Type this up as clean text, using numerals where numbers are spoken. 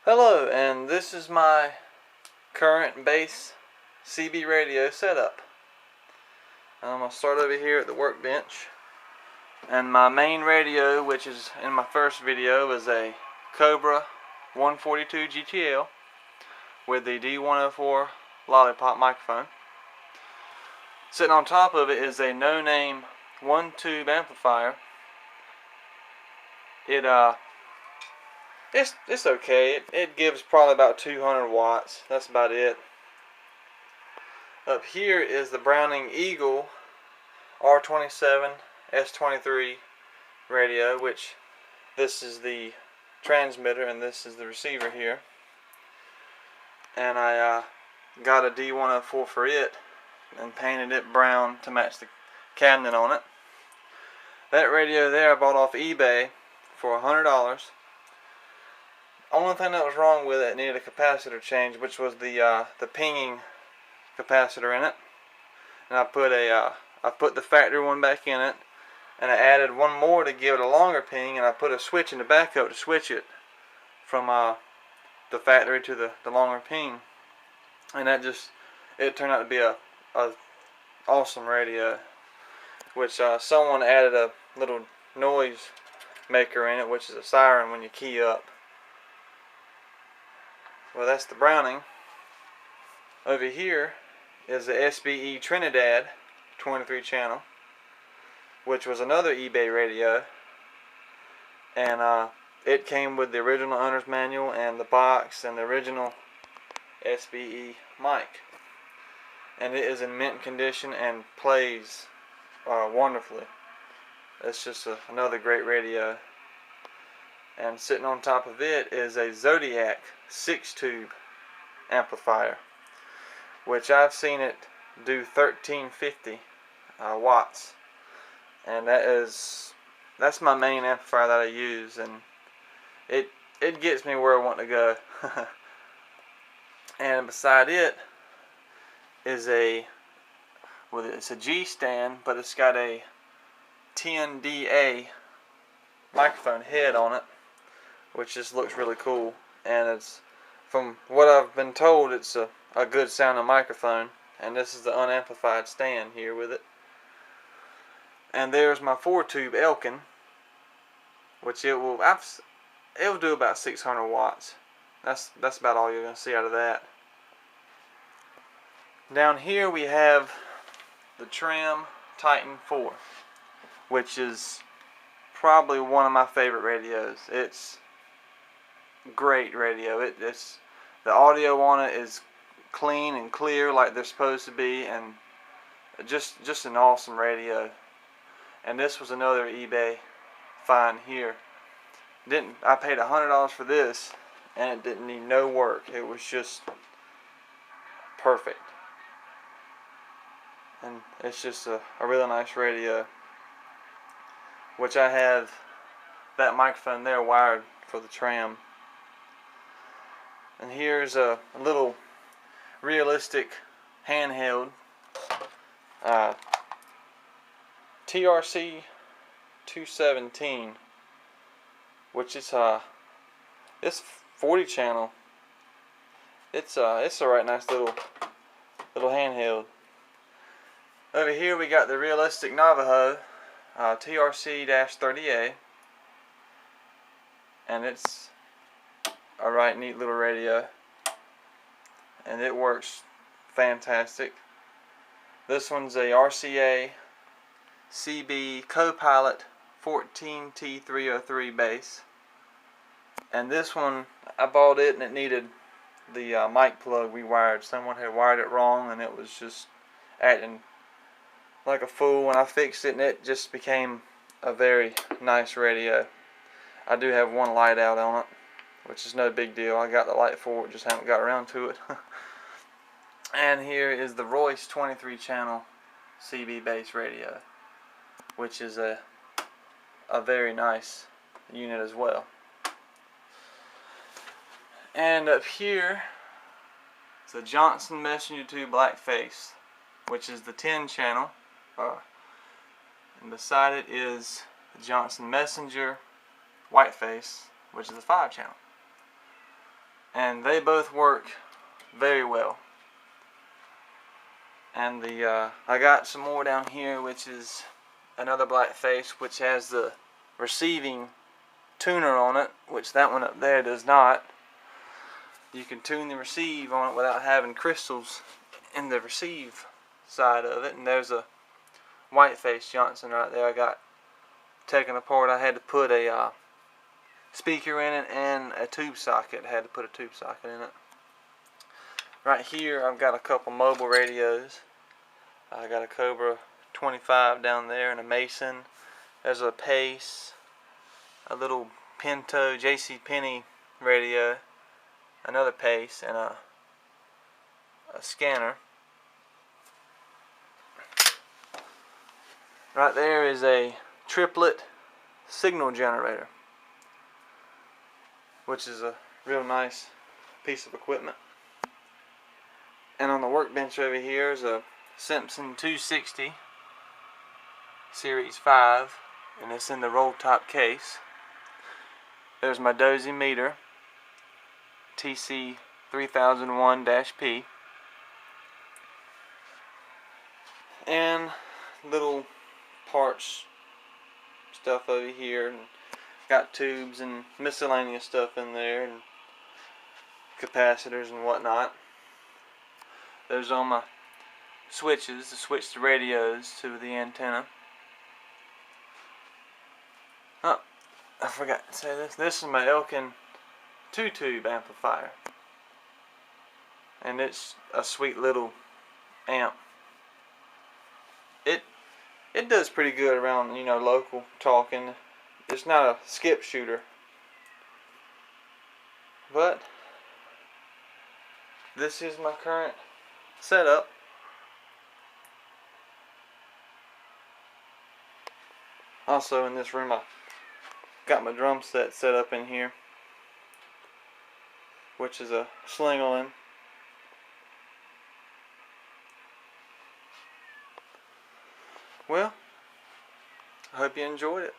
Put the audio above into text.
Hello, and this is my current base CB radio setup. I'm going to start over here at the workbench. And my main radio, which is in my first video, is a Cobra 142 GTL with the D104 Lollipop microphone. Sitting on top of it is a no-name one-tube amplifier. It's okay. It gives probably about 200 watts. That's about it. Up here is the Browning Eagle R27 S23 radio, which this is the transmitter and this is the receiver here. And I got a D104 for it and painted it brown to match the cabinet on it. That radio there I bought off eBay for $100. Only thing that was wrong with it needed a capacitor change, which was the pinging capacitor in it. And I put the factory one back in it, and I added one more to give it a longer ping, and I put a switch in the backup to switch it from the factory to the longer ping. And it turned out to be a awesome radio, which someone added a little noise maker in it, which is a siren when you key up. Well, that's the Browning. Over here is the SBE Trinidad 23 channel, which was another eBay radio, and it came with the original owner's manual and the box and the original SBE mic, and it is in mint condition and plays wonderfully. It's just another great radio. And sitting on top of it is a Zodiac 6-tube amplifier, which I've seen it do 1350 watts, and that's my main amplifier that I use, and it gets me where I want to go. And beside it is it's a G stand, but it's got a 10DA microphone head on it, which just looks really cool. And it's, from what I've been told, it's a good sounding microphone. And this is the unamplified stand here with it. And there's my 4-tube Elkin, which it'll do about 600 watts. That's about all you're going to see out of that. Down here we have the Trim Titan 4, which is probably one of my favorite radios. It's great radio. It's the audio on it is clean and clear like they're supposed to be, and just an awesome radio. And this was another eBay find here. I paid $100 for this, and it didn't need no work. It was just perfect, and it's just a really nice radio, which I have that microphone there wired for the Tram. And here's a little realistic handheld TRC 217, which is it's 40 channel. It's a right nice little handheld. Over here we got the realistic Navajo TRC-30A, and it's a right neat little radio, and it works fantastic. This one's a RCA CB Copilot 14T303 bass, and this one I bought it and it needed the mic plug rewired. Someone had wired it wrong and it was just acting like a fool when I fixed it, and it just became a very nice radio. I do have one light out on it, which is no big deal. I got the light for it, just haven't got around to it. And here is the Royce 23 channel CB bass radio, which is a very nice unit as well. And up here is a Johnson Messenger 2 Blackface, which is the 10 channel. And beside it is the Johnson Messenger Whiteface, which is a 5 channel. and they both work very well. And I got some more down here, which is another black face, which has the receiving tuner on it, which that one up there does not. You can tune the receive on it without having crystals in the receive side of it. And there's a white face Johnson right there I got taken apart. I had to put a speaker in it and a tube socket. I had to put a tube socket in it. Right here I've got a couple mobile radios. I got a Cobra 25 down there and a Mason. There's a Pace, a little Pinto JCPenney radio, another Pace, and a scanner. Right there is a triplet signal generator, which is a real nice piece of equipment. And on the workbench over here is a Simpson 260 Series 5, and it's in the roll top case. There's my Dozy meter, TC 3001-P, and little parts stuff over here, and got tubes and miscellaneous stuff in there, and capacitors and whatnot. There's all my switches to switch the radios to the antenna. Oh, I forgot to say this. This is my Elkin 2-tube amplifier, and it's a sweet little amp. It does pretty good around, you know, local talking. It's not a skip shooter, but this is my current setup. Also in this room I got my drum set up in here, which is a Slingerland. Well, I hope you enjoyed it.